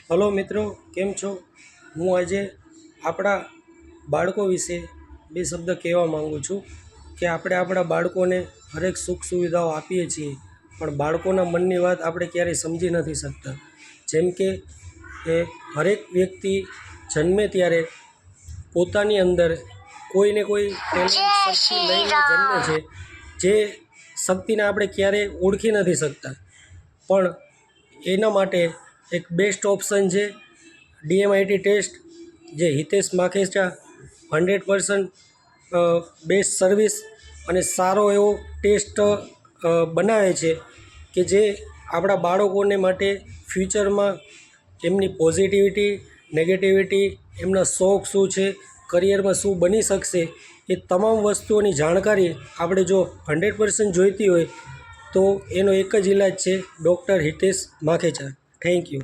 Hello મિત્રો, કેમ છો? હું આજે આપણા બાળકો વિશે બે શબ્દ કહેવા માગું છું કે આપણે આપણા બાળકોને હરેક સુખ સુવિધાઓ આપીએ છીએ, પણ બાળકોના મનની વાત આપણે ક્યારેય સમજી નથી શકતા. જેમ કે હરેક વ્યક્તિ જન્મે ત્યારે પોતાની અંદર કોઈને કોઈ શક્તિ લઈને જન્મે છે, જે શક્તિને આપણે ક્યારેય ઓળખી નથી શકતા. પણ એના માટે એક બેસ્ટ ઓપ્શન છે DMIT ટેસ્ટ, જે હિતેશ માખેચા 100% બેસ્ટ સર્વિસ અને સારો એવો ટેસ્ટ બનાવે છે કે જે આપણા બાળકોને માટે ફ્યુચરમાં એમની પોઝિટિવિટી, નેગેટિવિટી, એમના શોખ શું છે, કરિયરમાં શું બની શકશે, એ તમામ વસ્તુઓની જાણકારી આપણે જો 100% જોઈતી હોય તો એનો એક જ ઈલાજ છે doctor Hitesh Makhecha. Thank you.